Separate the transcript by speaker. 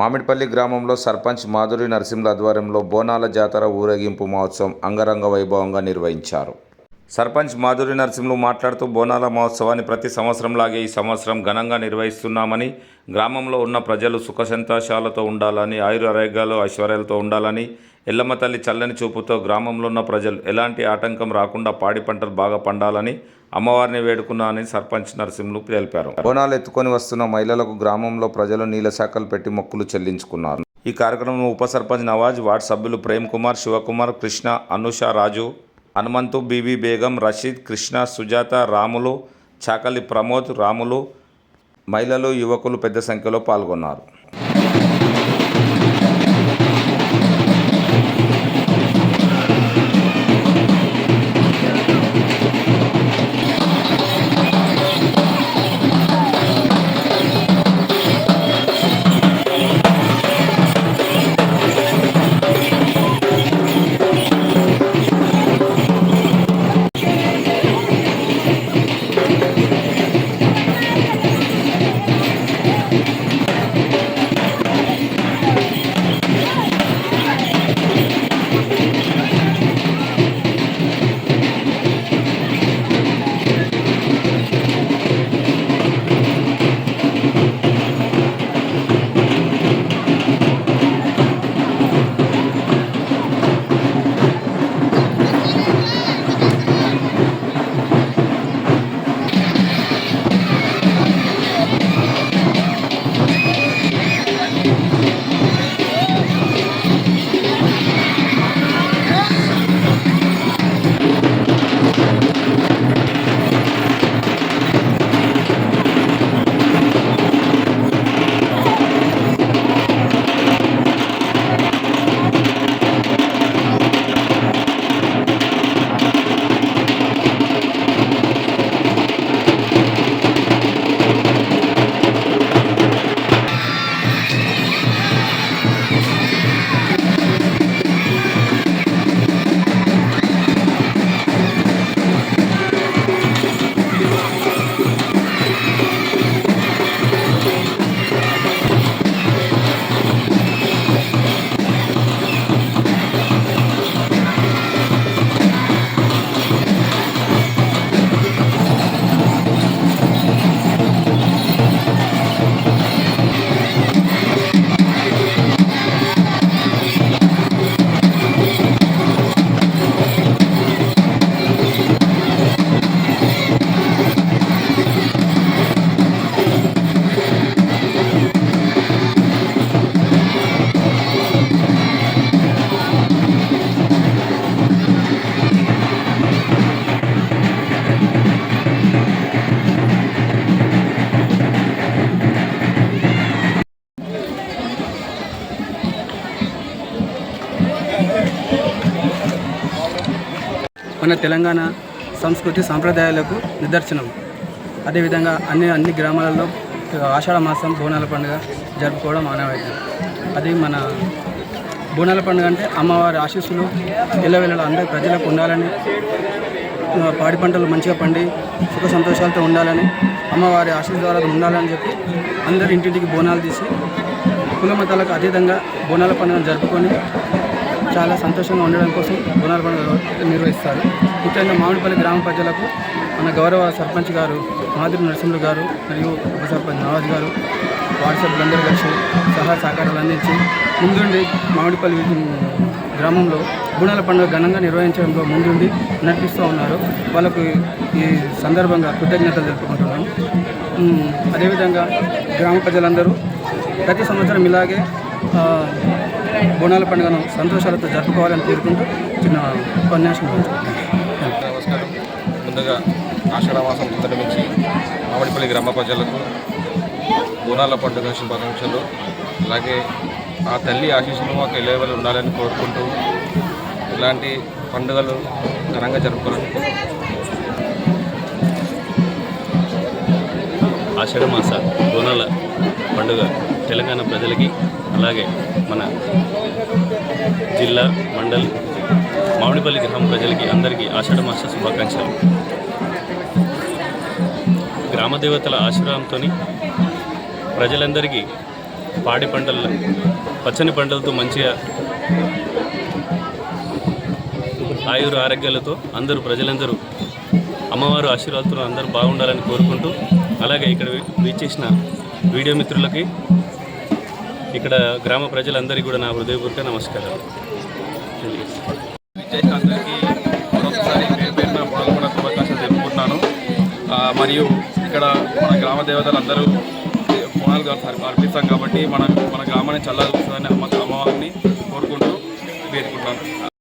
Speaker 1: మామిడిపల్లి గ్రామంలో సర్పంచ్ మాధురి నరసింహుల ఆధ్వర్యంలో బోనాల జాతర ఊరేగింపు మహోత్సవం అంగరంగ వైభవంగా నిర్వహించారు. సర్పంచ్ మాధురి నరసింహులు మాట్లాడుతూ బోనాల మహోత్సవాన్ని ప్రతి సంవత్సరంలాగే ఈ సంవత్సరం ఘనంగా నిర్వహిస్తున్నామని, గ్రామంలో ఉన్న ప్రజలు సుఖ సంతోషాలతో ఉండాలని, ఆయురారోగ్యాలు ఐశ్వర్యాలతో ఉండాలని, ఎల్లమ్మ తల్లి చల్లని చూపుతో గ్రామంలో ఉన్న ప్రజలు ఎలాంటి ఆటంకం రాకుండా పాడి పంటలు బాగా పండాలని అమ్మవారిని వేడుకున్నానని సర్పంచ్ నరసింహులు తెలిపారు. బోనాలు ఎత్తుకొని వస్తున్న మహిళలకు గ్రామంలో ప్రజలు నీళ్ల శాఖలు పెట్టి మొక్కులు చెల్లించుకున్నారు. ఈ కార్యక్రమంలో ఉప సర్పంచ్ నవాజ్, వార్డు సభ్యులు ప్రేమ్ కుమార్, శివకుమార్, కృష్ణ, అనుష, రాజు, హనుమంతు, బీబీ బేగం, రషీద్, కృష్ణ, సుజాత, రాములు, చాకలి ప్రమోద్, రాములు, మహిళలు, యువకులు పెద్ద సంఖ్యలో పాల్గొన్నారు.
Speaker 2: మన తెలంగాణ సంస్కృతి సాంప్రదాయాలకు నిదర్శనం. అదేవిధంగా అన్ని గ్రామాలలో ఆషాఢ మాసం బోనాల పండుగ జరుపుకోవడం ఆనవాయితీ. అది మన బోనాల పండుగ అంటే అమ్మవారి ఆశీస్సులు ఎల్లవేళలా అందరి ప్రజలకు ఉండాలని, పాడి పంటలు మంచిగా పండి సుఖ సంతోషాలతో ఉండాలని, అమ్మవారి ఆశీర్వాదాలు ఉండాలని చెప్పి అందరు ఇంటింటికి బోనాలు తీసి కుల మతాలకు అతీతంగా బోనాల పండుగను జరుపుకొని చాలా సంతోషంగా ఉండడం కోసం బోనాల పండుగ నిర్వహిస్తారు. ముఖ్యంగా మామిడిపల్లి గ్రామ ప్రజలకు మన గౌరవ సర్పంచ్ గారు మాధురి నరసింహులు గారు మరియు ఉప సర్పంచ్ నవాజ్ గారు, వార్డు సభ్యులందరూ కలిసి సహకారాలు అందించి ముందుండి మామిడిపల్లి గ్రామంలో బోనాల పండుగ ఘనంగా నిర్వహించడంలో ముందుండి నడిపిస్తూ ఉన్నారు. వాళ్ళకు ఈ సందర్భంగా కృతజ్ఞతలు తెలుపుకుంటున్నాను. అదేవిధంగా గ్రామ ప్రజలందరూ ప్రతి సంవత్సరం ఇలాగే బోనాల పండుగను సంతోషాలతో జరుపుకోవాలని కోరుకుంటూ చిన్న ఉపన్యాసం.
Speaker 3: నమస్కారం. ముందుగా ఆషాఢ మాసం ముందటి నుంచి మామిడిపల్లి గ్రామ ప్రజలకు బోనాల పండుగ శుభాకాంక్షలు. అలాగే ఆ తల్లి ఆశీస్సులు మాకు ఎల్లవేళలా ఉండాలని కోరుకుంటూ ఇలాంటి పండుగలు ఘనంగా జరుపుకోవాలని కోరుకుంటున్నాను.
Speaker 4: ఆషాఢ మాస బోనాల పండుగ తెలంగాణ ప్రజలకి, అలాగే మన జిల్లా, మండల్, మామిడిపల్లి గ్రామ ప్రజలకి అందరికీ ఆషాఢ మాస శుభాకాంక్షలు. గ్రామదేవతల ఆశీర్వాదంతో ప్రజలందరికీ పాడి పంటలు పచ్చని పంటలతో మంచిగా ఆయుర ఆరోగ్యాలతో అందరూ ప్రజలందరూ అమ్మవారు ఆశీర్వాదాలతో అందరూ బాగుండాలని కోరుకుంటూ, అలాగే ఇక్కడ వీచేసిన వీడియో మిత్రులకి, ఇక్కడ గ్రామ ప్రజలందరికీ కూడా నా హృదయపూర్వక నమస్కారాలు.
Speaker 3: అందరికీ మరొకసారి పేరున బోనాల శుభాకాంక్షలు తెలుపుకుంటున్నాను. మరియు ఇక్కడ మన గ్రామ దేవతలందరూ బోనాలు అర్పిస్తాం కాబట్టి మన గ్రామాన్ని చల్లగా చూస్తుందని అమ్మవారిని కోరుకుంటూ వేడుకుంటున్నాను.